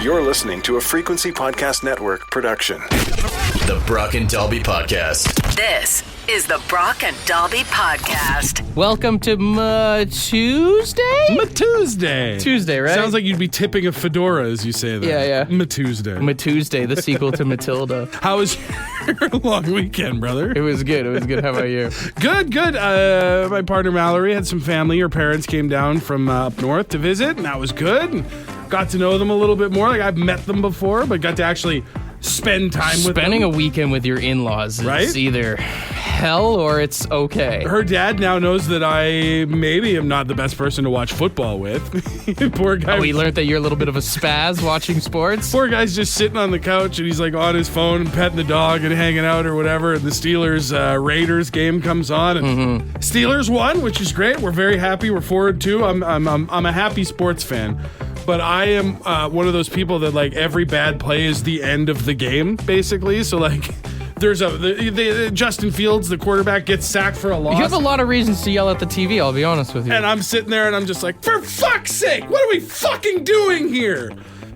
You're listening to a Frequency Podcast Network production. The Brock and Dalby Podcast. This is the Brock and Dalby Podcast. Welcome to Tuesday? Tuesday. Tuesday, right? Sounds like you'd be tipping a fedora as you say that. Yeah. Tuesday. Tuesday, the sequel to Matilda. How was your long weekend, brother? It was good. How about you? Good. My partner Mallory had some family. Her parents came down from up north to visit, and that was good. And got to know them a little bit more. Like, I've met them before, but got to actually spend time with them. Spending a weekend with your in-laws is right? Either hell or it's okay. Her dad now knows that I maybe am not the best person to watch football with. Poor guy. We learned that you're a little bit of a spaz watching sports. Poor guy's just sitting on the couch and he's like on his phone and petting the dog and hanging out or whatever. And the Steelers Raiders game comes on and Steelers won, which is great. We're very happy. We're 4-2. I'm a happy sports fan. But I am one of those people that, like, every bad play is the end of the game, basically. So, like, there's Justin Fields, the quarterback, gets sacked for a loss. You have a lot of reasons to yell at the TV, I'll be honest with you. And I'm sitting there and I'm just like, for fuck's sake, what are we fucking doing here?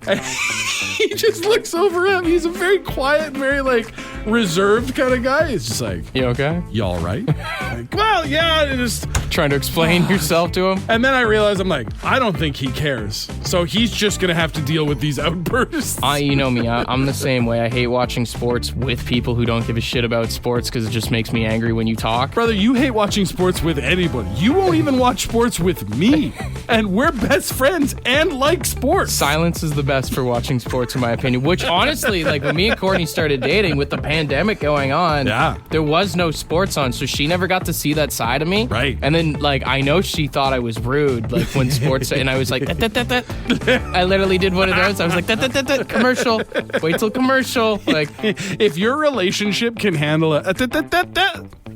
And he just looks over him. He's a very quiet, very, like, reserved kind of guy. He's just like, you okay? You all right? Like, well, yeah, just trying to explain yourself to him. And then I realized, I'm like, I don't think he cares. So he's just going to have to deal with these outbursts. You know me, I'm the same way. I hate watching sports with people who don't give a shit about sports because it just makes me angry when you talk. Brother, you hate watching sports with anybody. You won't even watch sports with me. And we're best friends and like sports. Silence is the best for watching sports, in my opinion. Which, honestly, like, when me and Courtney started dating with the pandemic going on, there was no sports on, so she never got to see that side of me. Right. And then, like, I know she thought I was rude, like, when sports, and I was like, I literally did one of those. I was like, commercial. Wait till commercial. Like, if your relationship can handle it,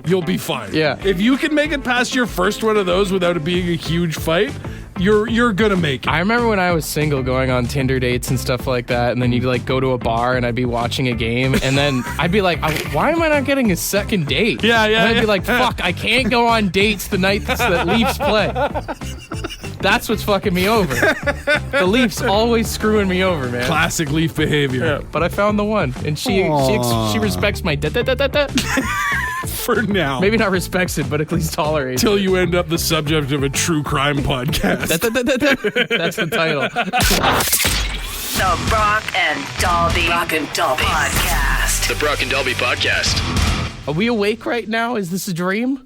you'll be fine. Yeah. If you can make it past your first one of those without it being a huge fight, you're gonna make it. I remember when I was single going on Tinder dates and stuff like that, and then you'd like go to a bar and I'd be watching a game, and then I'd be like, why am I not getting a second date? Yeah. And I'd be like, fuck, I can't go on dates the night that Leafs play. That's what's fucking me over. The Leafs always screwing me over, man. Classic Leaf behavior. Yeah, but I found the one, and she respects my For now. Maybe not respects it, but at least tolerates Till it. you end up the subject of a true crime podcast. That's the title. The Brock and Dalby Podcast. The Brock and Dalby Podcast. Are we awake right now? Is this a dream?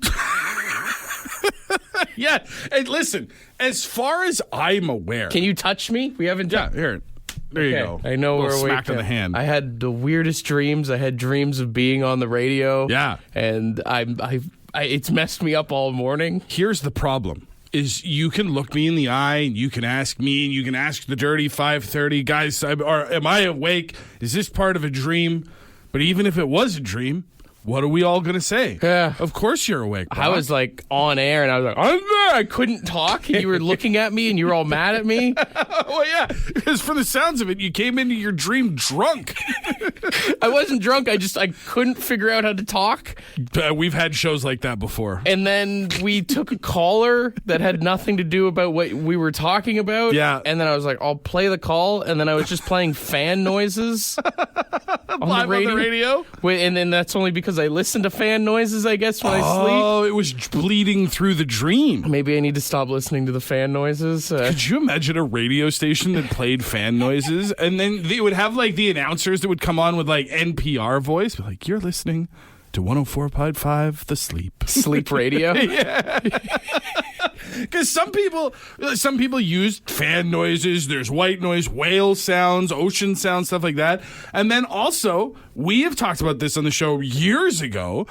Yeah. And listen, as far as I'm aware. Can you touch me? We haven't done. Here. There you go. I know we're awake. Smack in the hand. I had the weirdest dreams. I had dreams of being on the radio. Yeah. And it's messed me up all morning. Here's the problem. Is you can look me in the eye and you can ask me and you can ask the dirty 5:30 guys, am I awake? Is this part of a dream? But even if it was a dream, what are we all going to say? Yeah. Of course you're awake, Brock. I was like on air and I was like, I'm there. I couldn't talk. And you were looking at me and you were all mad at me. Well, yeah, because from the sounds of it, you came into your dream drunk. I wasn't drunk. I couldn't figure out how to talk. We've had shows like that before. And then we took a caller that had nothing to do about what we were talking about. Yeah. And then I was like, I'll play the call. And then I was just playing fan noises on Live on the radio? And then that's only because I listen to fan noises, I guess, when I sleep. Oh, it was bleeding through the dream. Maybe I need to stop listening to the fan noises. Could you imagine a radio station that played fan noises? And then they would have, like, the announcers that would come on with, like, NPR voice. Be like, you're listening to 104.5 The Sleep. Sleep radio? Yeah. Because some people use fan noises. There's white noise, whale sounds, ocean sounds, stuff like that. And then also, we have talked about this on the show years ago.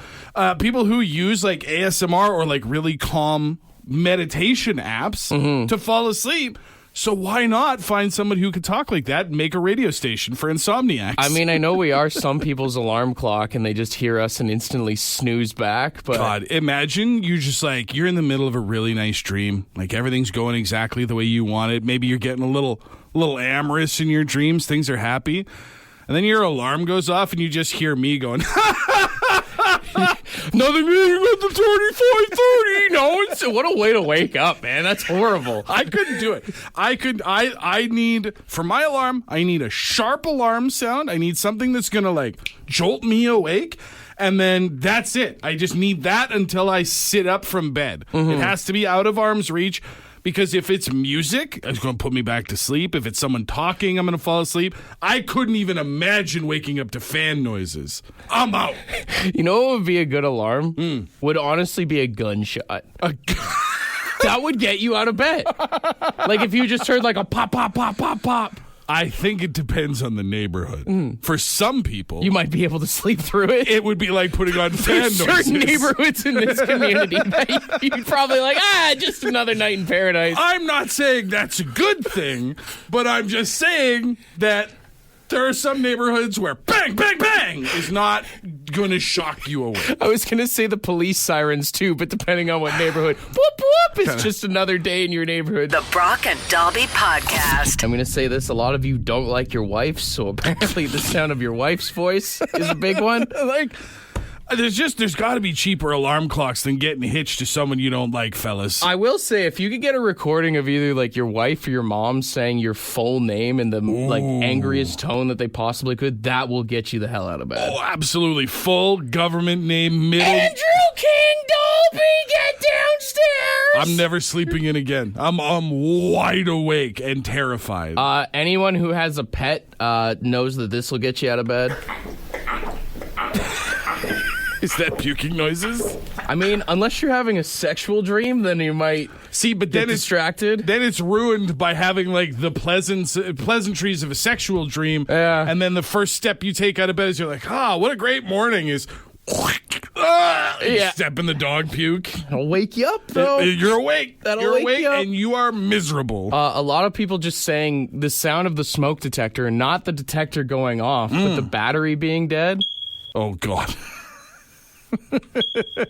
People who use like ASMR or like really calm meditation apps to fall asleep. So why not find someone who could talk like that and make a radio station for insomniacs? I mean, I know we are some people's alarm clock and they just hear us and instantly snooze back, but... God, imagine you just like, you're in the middle of a really nice dream. Like everything's going exactly the way you want it. Maybe you're getting a little amorous in your dreams. Things are happy. And then your alarm goes off and you just hear me going... Nothing at the 35:30. No, what a way to wake up, man. That's horrible. I couldn't do it. I need, for my alarm, I need a sharp alarm sound. I need something that's going to like jolt me awake. And then that's it. I just need that until I sit up from bed. It has to be out of arm's reach. Because if it's music, it's going to put me back to sleep. If it's someone talking, I'm going to fall asleep. I couldn't even imagine waking up to fan noises. I'm out. You know what would be a good alarm? Would honestly be a gunshot. That would get you out of bed. Like if you just heard like a pop, pop, pop, pop, pop. I think it depends on the neighborhood. For some people, you might be able to sleep through it. It would be like putting on fan noises. Certain neighborhoods in this community that you'd probably like, just another night in paradise. I'm not saying that's a good thing, but I'm just saying that there are some neighborhoods where bang, bang, bang is not going to shock you away. I was going to say the police sirens too, but depending on what neighborhood, whoop, whoop, it's just another day in your neighborhood. The Brock and Dalby Podcast. I'm going to say this. A lot of you don't like your wife, so apparently the sound of your wife's voice is a big one. There's got to be cheaper alarm clocks than getting hitched to someone you don't like, fellas. I will say, if you could get a recording of either like your wife or your mom saying your full name in the like angriest tone that they possibly could, that will get you the hell out of bed. Oh, absolutely. Full government name, middle. Andrew King Dolby, get downstairs. I'm never sleeping in again. I'm wide awake and terrified. Anyone who has a pet knows that this will get you out of bed. Is that puking noises? I mean, unless you're having a sexual dream, then you might get distracted. Then it's ruined by having like the pleasantries of a sexual dream. Yeah. And then the first step you take out of bed is you're like, what a great morning is. Step in the dog puke. It'll wake you up, though. You're awake. You're awake you and you are miserable. A lot of people just saying the sound of the smoke detector, not the detector going off, but the battery being dead. Oh, God.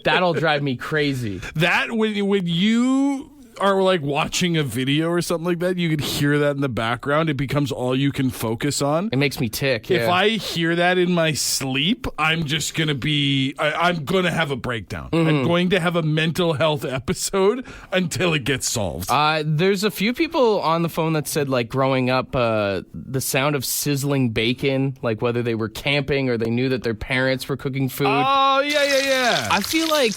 That'll drive me crazy. That when you are like watching a video or something like that, you could hear that in the background. It becomes all you can focus on. It makes me tick. If I hear that in my sleep, I'm just going to be, I'm going to have a breakdown. I'm going to have a mental health episode until it gets solved. There's a few people on the phone that said like growing up, the sound of sizzling bacon, like whether they were camping or they knew that their parents were cooking food. Oh, yeah. I feel like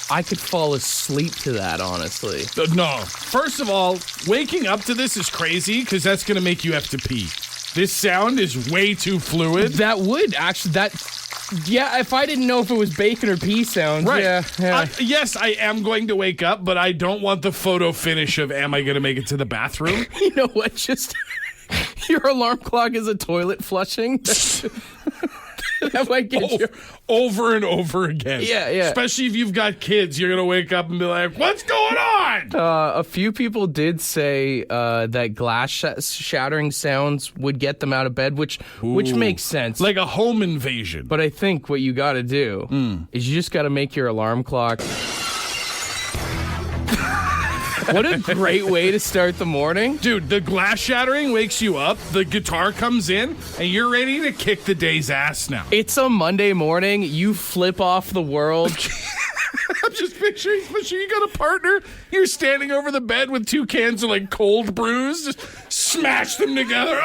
I could fall asleep to that, honestly. No. First of all, waking up to this is crazy because that's going to make you have to pee. This sound is way too fluid. That would actually, yeah, if I didn't know if it was bacon or pee sounds. Right. Yeah. Yes, I am going to wake up, but I don't want the photo finish of am I going to make it to the bathroom? You know what? Just your alarm clock is a toilet flushing. That might get you over and over again. Yeah. Especially if you've got kids, you're going to wake up and be like, what's going on? A few people did say that glass shattering sounds would get them out of bed, which makes sense. Like a home invasion. But I think what you got to do is you just got to make your alarm clock. What a great way to start the morning. Dude, the glass shattering wakes you up, the guitar comes in, and you're ready to kick the day's ass now. It's a Monday morning. You flip off the world. I'm just picturing, especially you got a partner, you're standing over the bed with 2 cans of like cold brews, just smash them together.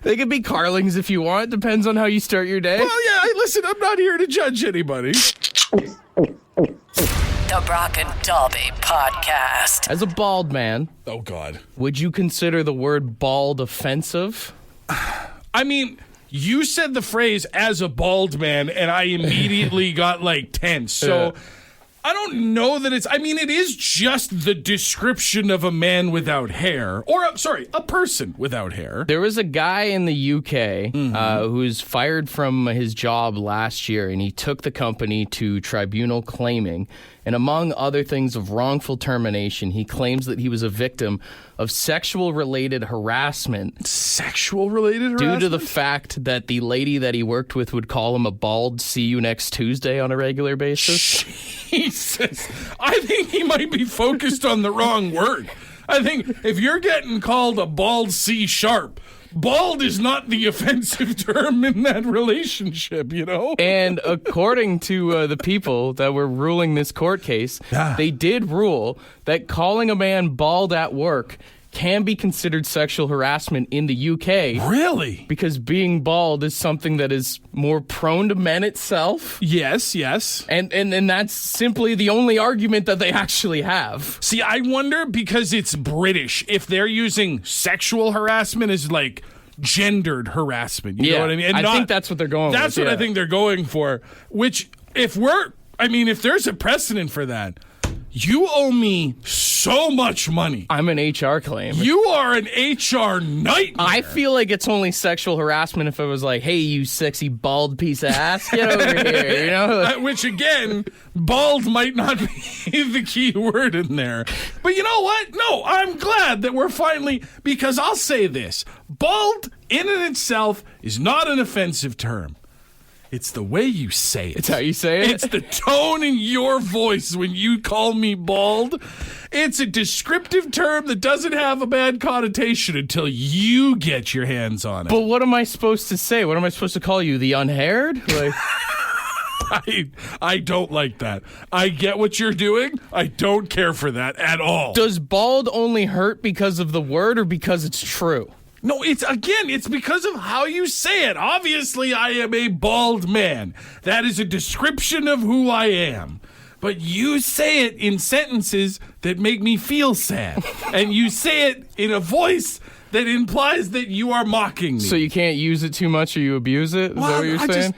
They could be Carlings if you want. Depends on how you start your day. Well, yeah, listen, I'm not here to judge anybody. The Brock and Dalby Podcast. As a bald man, oh God, would you consider the word bald offensive? I mean, you said the phrase as a bald man, and I immediately got like tense. So I don't know that it's, I mean, it is just the description of a man without hair. Or, a person without hair. There was a guy in the UK who was fired from his job last year, and he took the company to tribunal claiming, and among other things of wrongful termination, he claims that he was a victim of sexual-related harassment. Sexual-related harassment? Due to the fact that the lady that he worked with would call him a bald "see you next Tuesday" on a regular basis. Jesus. I think he might be focused on the wrong word. I think if you're getting called a bald C sharp bald is not the offensive term in that relationship, you know? And according to the people that were ruling this court case, they did rule that calling a man bald at work can be considered sexual harassment in the UK. Really? Because being bald is something that is more prone to men itself. Yes. And that's simply the only argument that they actually have. See, I wonder, because it's British, if they're using sexual harassment as like gendered harassment. You know what I mean? And I think that's what they're going That's with. what I think they're going for. Which, if there's a precedent for that, you owe me so much money. I'm an HR claim. You are an HR nightmare. I feel like it's only sexual harassment if it was like, hey, you sexy bald piece of ass, get over here, you know? Which, again, bald might not be the key word in there. But you know what? No, I'm glad that we're finally, because I'll say this, bald in and itself is not an offensive term. It's the way you say it. It's how you say it? It's the tone in your voice when you call me bald. It's a descriptive term that doesn't have a bad connotation until you get your hands on it. But what am I supposed to say? What am I supposed to call you? The unhaired? Like, I don't like that. I get what you're doing. I don't care for that at all. does bald only hurt because of the word or because it's true? No, it's because of how you say it. Obviously, I am a bald man. That is a description of who I am. But you say it in sentences that make me feel sad. And you say it in a voice that implies that you are mocking me. So you can't use it too much or you abuse it? Is that what you're saying?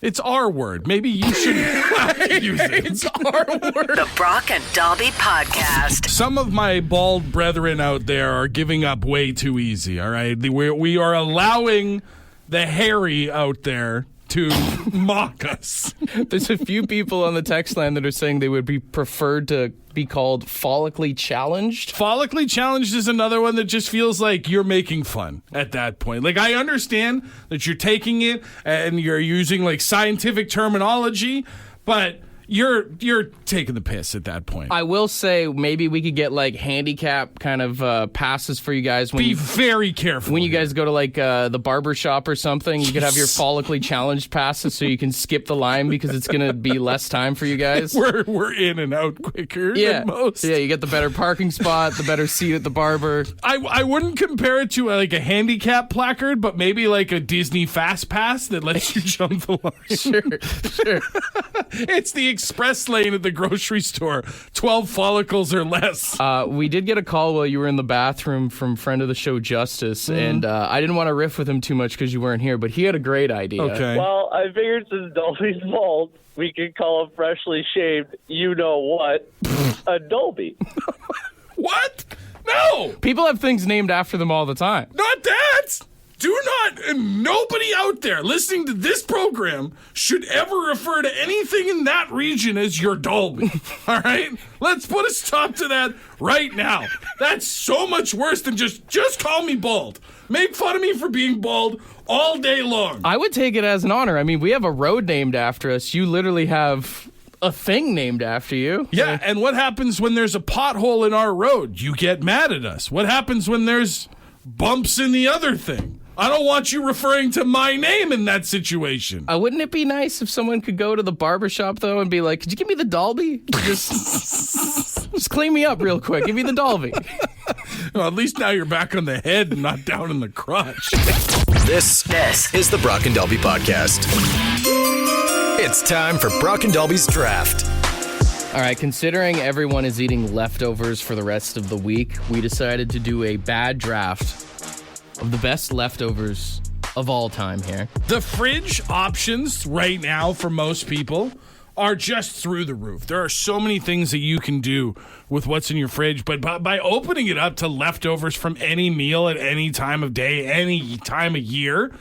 It's our word. Maybe you should use it. It's our word. The Brock and Dalby Podcast. Some of my bald brethren out there are giving up way too easy, all right? We are allowing the hairy out there to mock us. There's a few people on the text line that are saying they would be preferred to be called follically challenged. Follically challenged is another one that just feels like you're making fun at that point. Like, I understand that you're taking it and you're using like scientific terminology, but you're taking the piss at that point. I will say maybe we could get like handicap kind of passes for you guys. Be very careful. When you guys go to like the barber shop or something, you could have your follically challenged passes so you can skip the line because it's going to be less time for you guys. We're in and out quicker than most. Yeah, you get the better parking spot, the better seat at the barber. I wouldn't compare it to like a handicap placard, but maybe like a Disney Fast Pass that lets you jump the line. Sure. It's the express lane at the grocery store. 12 follicles or less. We did get a call while you were in the bathroom from friend of the show, Justice, and I didn't want to riff with him too much because you weren't here, but he had a great idea. Okay. Well, I figured since Dolby's bald, we could call him freshly shaved, you know what, a Dolby. What? No! People have things named after them all the time. Not that! Do not, and nobody out there listening to this program should ever refer to anything in that region as your Dolby. All right? Let's put a stop to that right now. That's so much worse than just call me bald. Make fun of me for being bald all day long. I would take it as an honor. I mean, we have a road named after us. You literally have a thing named after you. Yeah, and what happens when there's a pothole in our road? You get mad at us. What happens when there's bumps in the other thing? I don't want you referring to my name in that situation. Wouldn't it be nice if someone could go to the barbershop, though, and be like, could you give me the Dolby? Just clean me up real quick. Give me the Dolby. Well, at least now you're back on the head and not down in the crotch. This is the Brock and Dalby Podcast. It's time for Brock and Dalby's Draft. All right, considering everyone is eating leftovers for the rest of the week, we decided to do a bad draft of the best leftovers of all time here. The fridge options right now for most people are just through the roof. There are so many things that you can do with what's in your fridge, but by opening it up to leftovers from any meal at any time of day, any time of year,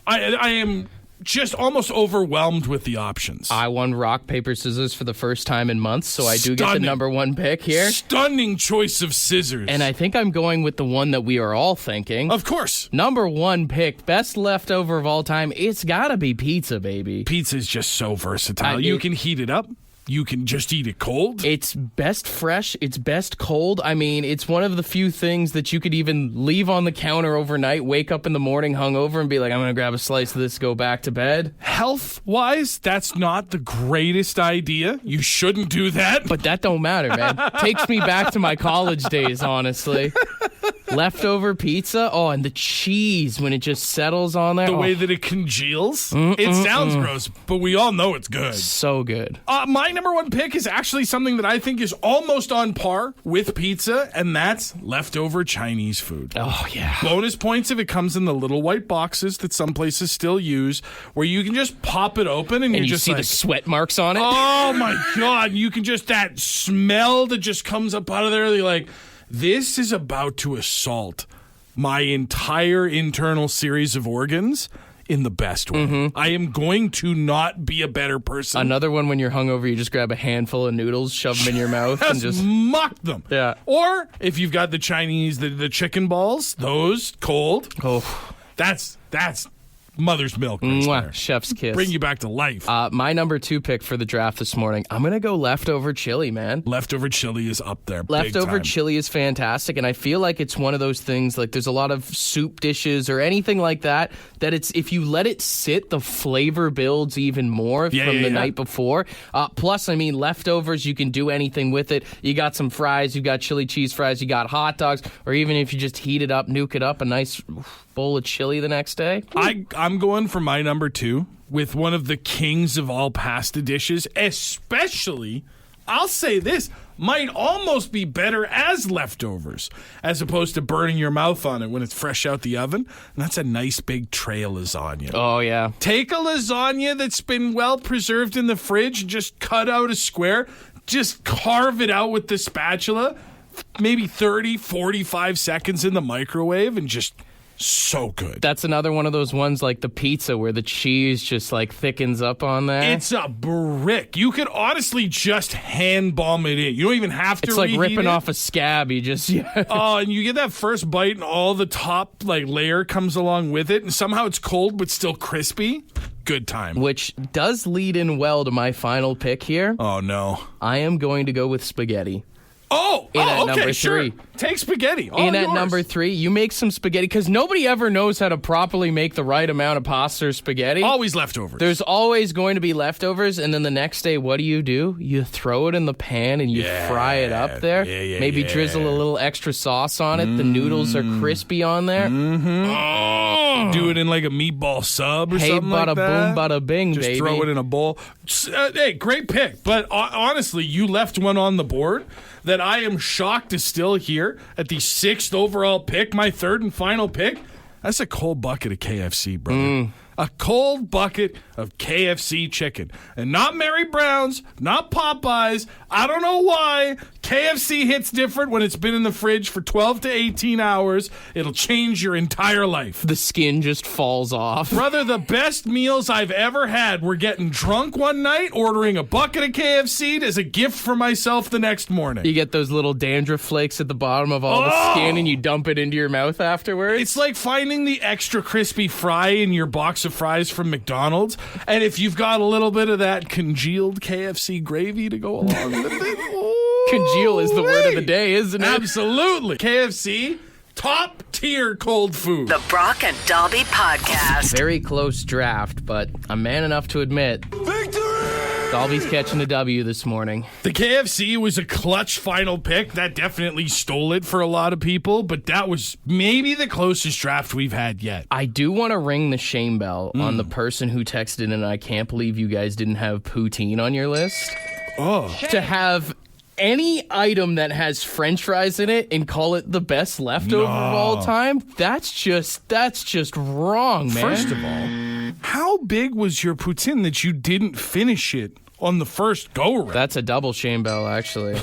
I am just almost overwhelmed with the options. I won rock, paper, scissors for the first time in months, so I do get the Stunning. number one pick here. Stunning choice of scissors. And I think I'm going with the one that we are all thinking. Of course. Number one pick, best leftover of all time. It's gotta be pizza, baby. Pizza is just so versatile. You can heat it up. you can just eat it cold? It's best fresh. It's best cold. I mean, it's one of the few things that you could even leave on the counter overnight, wake up in the morning hungover and be like, I'm going to grab a slice of this, go back to bed. Health-wise, that's not the greatest idea. You shouldn't do that. But that don't matter, man. Takes me back to my college days, honestly. Leftover pizza. Oh, and the cheese when it just settles on there. The way that it congeals. It sounds gross, but we all know it's good. So good. My number one pick is actually something that I think is almost on par with pizza, and that's leftover Chinese food. Oh, yeah. Bonus points if it comes in the little white boxes that some places still use, where you can just pop it open and you just see like, the sweat marks on it. Oh my God. You can just, that smell that just comes up out of there. You're like, this is about to assault my entire internal series of organs in the best way. I am going to not be a better person. Another one when you're hungover, you just grab a handful of noodles, shove them in your mouth, and just muck them. Yeah. Or if you've got the Chinese, the chicken balls, those cold. Oh, that's mother's milk. Right mwah, there. chef's kiss. Bring you back to life. My number 2 pick for the draft this morning, I'm going to go leftover chili, man. Leftover chili is up there. Leftover big time. chili is fantastic, and I feel like it's one of those things, like there's a lot of soup dishes or anything like that it's, if you let it sit, the flavor builds even more from the night before. Plus, I mean, leftovers, you can do anything with it. You got some fries, you got chili cheese fries, you got hot dogs, or even if you just heat it up, nuke it up, a nice bowl of chili the next day. I'm going for my number 2 with one of the kings of all pasta dishes, especially, I'll say this, might almost be better as leftovers as opposed to burning your mouth on it when it's fresh out the oven. And that's a nice big tray of lasagna. Oh, yeah. Take a lasagna that's been well preserved in the fridge and just cut out a square, just carve it out with the spatula, maybe 30, 45 seconds in the microwave, and just so good. That's another one of those ones like the pizza where the cheese just like thickens up on there. It's a brick. You could honestly just hand bomb it in. You don't even have to. It's like reheat ripping it. off a scab. You just Oh, and you get that first bite, and all the top like layer comes along with it, and somehow it's cold but still crispy. Good time. Which does lead in well to my final pick here. Oh no! I am going to go with spaghetti. Okay, number sure. 3. Take spaghetti. All In at yours. number 3, you make some spaghetti because nobody ever knows how to properly make the right amount of pasta or spaghetti. Always leftovers. There's always going to be leftovers, and then the next day, what do? You throw it in the pan and you fry it up there. Maybe drizzle a little extra sauce on it. The noodles are crispy on there. Do it in like a meatball sub or Hey, something like bada that. boom, bada bing, Just baby. throw it in a bowl. Hey, great pick. But honestly, you left one on the board that I am shocked is still here at the 6th overall pick, my 3rd and final pick. That's a cold bucket of KFC, brother. A cold bucket of KFC chicken. And not Mary Brown's, not Popeyes. I don't know why. KFC hits different when it's been in the fridge for 12 to 18 hours. It'll change your entire life. The skin just falls off. Brother, the best meals I've ever had were getting drunk one night, ordering a bucket of KFC as a gift for myself the next morning. You get those little dandruff flakes at the bottom of all the skin and you dump it into your mouth afterwards. It's like finding the extra crispy fry in your box of fries from McDonald's, and if you've got a little bit of that congealed KFC gravy to go along with it. Congeal is the word of the day, isn't it? Absolutely. KFC, top tier cold food. The Brock and Dalby Podcast. Very close draft, but I'm man enough to admit Dalby's catching the W this morning. The KFC was a clutch final pick. That definitely stole it for a lot of people, but that was maybe the closest draft we've had yet. I do want to ring the shame bell on the person who texted in, and I can't believe you guys didn't have poutine on your list. Oh. To have any item that has French fries in it and call it the best leftover of all time, that's just wrong, man. First of all, how big was your poutine that you didn't finish it on the first go-round? That's a double shame bell, actually.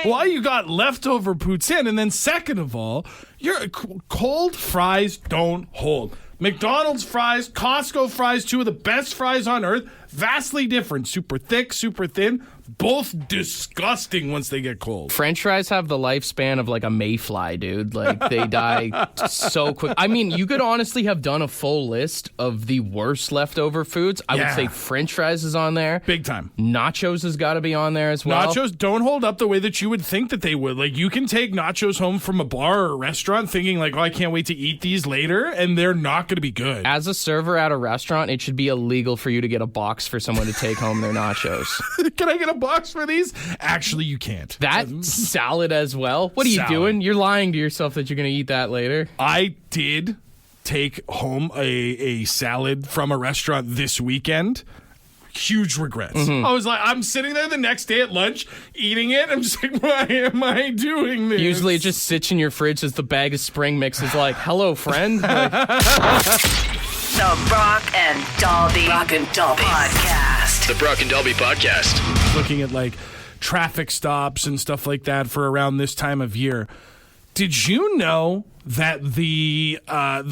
Why you got leftover poutine? And then second of all, your cold fries don't hold. McDonald's fries, Costco fries, 2 of the best fries on earth, vastly different. Super thick, super thin. both disgusting once they get cold. French fries have the lifespan of like a mayfly, dude. Like they die so quick. I mean, you could honestly have done a full list of the worst leftover foods. I would say French fries is on there. Big time. Nachos has got to be on there as well. Nachos don't hold up the way that you would think that they would. Like, you can take nachos home from a bar or a restaurant thinking like, oh, I can't wait to eat these later, and they're not going to be good. As a server at a restaurant, it should be illegal for you to get a box for someone to take home their nachos. Can I get a box for these? Actually, you can't. That salad as well? What are you doing? You're lying to yourself that you're going to eat that later. I did take home a salad from a restaurant this weekend. Huge regrets. I was like, I'm sitting there the next day at lunch eating it. I'm just like, why am I doing this? Usually it just sits in your fridge as the bag of spring mix is like, hello, friend. Like, The Brock and Dalby Podcast. The Brock and Dalby Podcast. Looking at like traffic stops and stuff like that for around this time of year. Did you know that the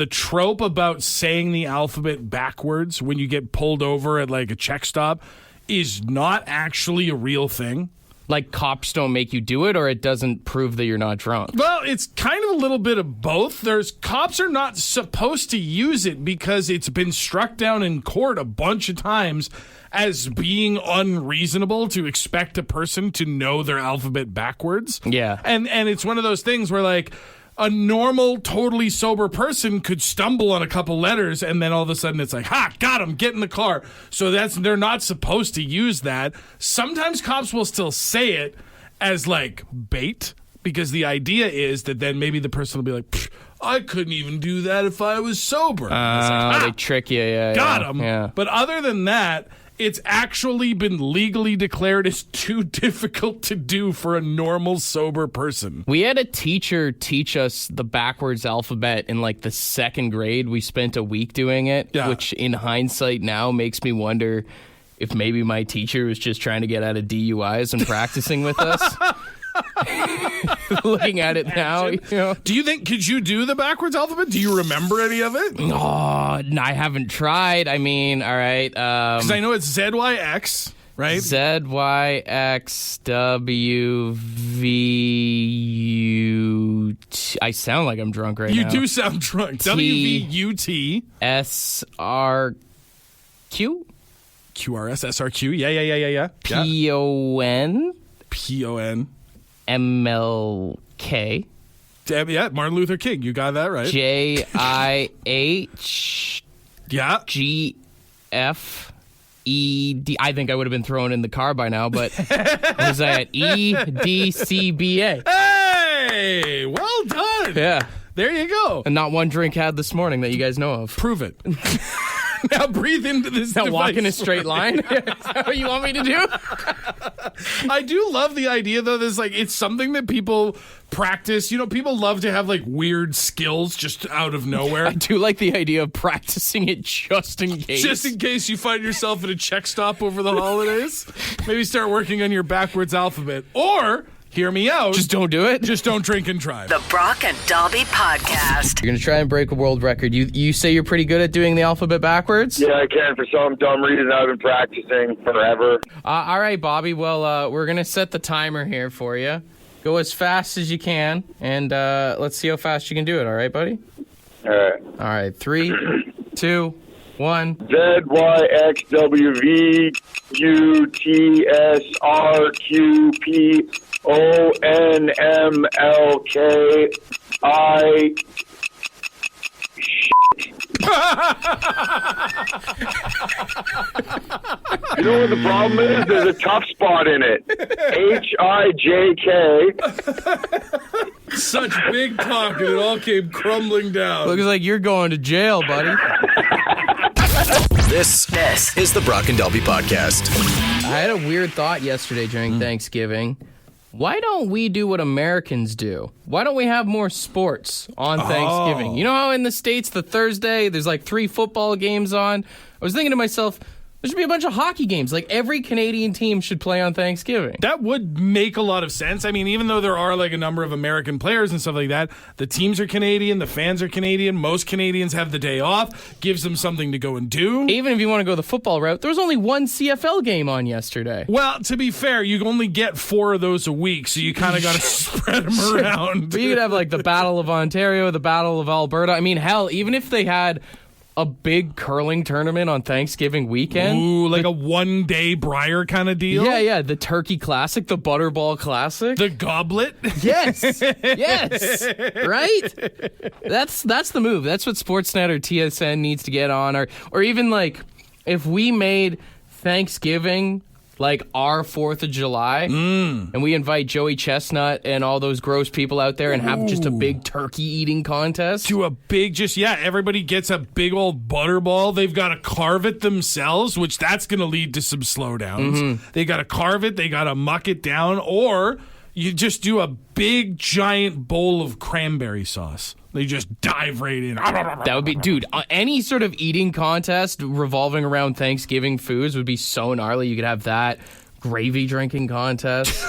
trope about saying the alphabet backwards when you get pulled over at like a check stop is not actually a real thing? like cops don't make you do it, or it doesn't prove that you're not drunk? Well, it's kind of a little bit of both. Cops are not supposed to use it because it's been struck down in court a bunch of times as being unreasonable to expect a person to know their alphabet backwards. Yeah. And it's one of those things where, like, a normal, totally sober person could stumble on a couple letters, and then all of a sudden it's like, ha, got him, get in the car. So they're not supposed to use that. Sometimes cops will still say it as, like, bait, because the idea is that then maybe the person will be like, I couldn't even do that if I was sober. They trick you. Yeah, got him. Yeah. But other than that, it's actually been legally declared as too difficult to do for a normal, sober person. We had a teacher teach us the backwards alphabet in like the second grade. We spent a week doing it, which in hindsight now makes me wonder if maybe my teacher was just trying to get out of DUIs and practicing with us. Looking at it now, you know. Do you think, could you do the backwards alphabet? Do you remember any of it? Oh, I haven't tried. I mean, all right. Because I know it's ZYX, right? ZYXWVUT. I sound like I'm drunk right now. You do sound drunk. WVUT. SRQ? QRS, SRQ. Yeah. PON? PON. MLK. Yeah, Martin Luther King. You got that right. JIH. Yeah. GFED. I think I would have been thrown in the car by now, but was I at EDCBA? Hey, well done. Yeah. There you go. And not one drink had this morning that you guys know of. Prove it. Now breathe into this Now device. walk in a straight line? Is that what you want me to do? I do love the idea, though. There's like, it's something that people practice. You know, people love to have like weird skills just out of nowhere. I do like the idea of practicing it just in case. Just in case you find yourself at a check stop over the holidays. Maybe start working on your backwards alphabet. Or, hear me out. Just don't do it. Just don't drink and drive. The Brock and Dalby Podcast. You're going to try and break a world record. You say you're pretty good at doing the alphabet backwards? Yeah, I can. For some dumb reason, I've been practicing forever. All right, Bobby. Well, we're going to set the timer here for you. Go as fast as you can, and let's see how fast you can do it. All right, buddy? All right. All right. 3, 2, 1. ZYXWVUTSRQPONMLKI. You know what the problem is? There's a tough spot in it. HIJK. Such big talk, and it all came crumbling down. Looks like you're going to jail, buddy. This is the Brock and Dalby Podcast. I had a weird thought yesterday during Thanksgiving. Why don't we do what Americans do? Why don't we have more sports on Thanksgiving? You know how in the States, the Thursday, there's like 3 football games on? I was thinking to myself, There should be a bunch of hockey games. Like, every Canadian team should play on Thanksgiving. That would make a lot of sense. I mean, even though there are like a number of American players and stuff like that, the teams are Canadian, the fans are Canadian, most Canadians have the day off, gives them something to go and do. Even if you want to go the football route, there was only one CFL game on yesterday. Well, to be fair, you only get 4 of those a week, so you kind of got to spread them around. But you could have like the Battle of Ontario, the Battle of Alberta. I mean, hell, even if they had a big curling tournament on Thanksgiving weekend. Ooh, like a one-day Briar kind of deal? Yeah. The Turkey Classic, the Butterball Classic. The Goblet? Yes. Right? That's the move. That's what Sportsnet or TSN needs to get on. Or even like, if we made Thanksgiving like our 4th of July, and we invite Joey Chestnut and all those gross people out there and have just a big turkey eating contest. To a big, everybody gets a big old butterball. They've got to carve it themselves, which that's going to lead to some slowdowns. They got to carve it, they got to muck it down, or you just do a big, giant bowl of cranberry sauce. They just dive right in. That would be, dude, any sort of eating contest revolving around Thanksgiving foods would be so gnarly. You could have that gravy drinking contest.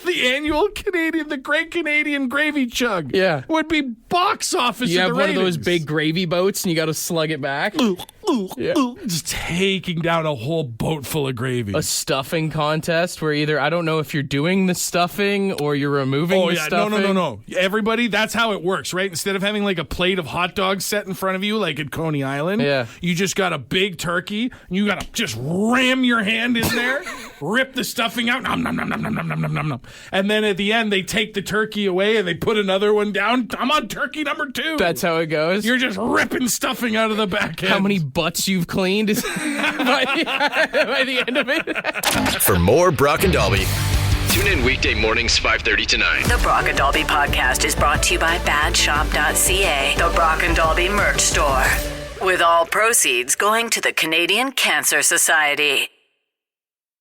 The annual the Great Canadian Gravy Chug. Yeah. Would be box office. You have one ratings. of those big gravy boats and you got to slug it back. Just taking down a whole boat full of gravy. A stuffing contest where either, I don't know if you're doing the stuffing or you're removing the stuffing. No. Everybody, that's how it works, right? Instead of having like a plate of hot dogs set in front of you like at Coney Island, you just got a big turkey and you got to just ram your hand in there, rip the stuffing out, nom, nom, nom, nom, nom, nom, nom, nom, nom. And then at the end, they take the turkey away and they put another one down. I'm on turkey number 2. That's how it goes. You're just ripping stuffing out of the back end. How many butts you've cleaned by the end of it? For more Brock and Dalby, tune in weekday mornings 5:30 to 9. The Brock and Dalby podcast is brought to you by badshop.ca, the Brock and Dalby merch store. With all proceeds going to the Canadian Cancer Society.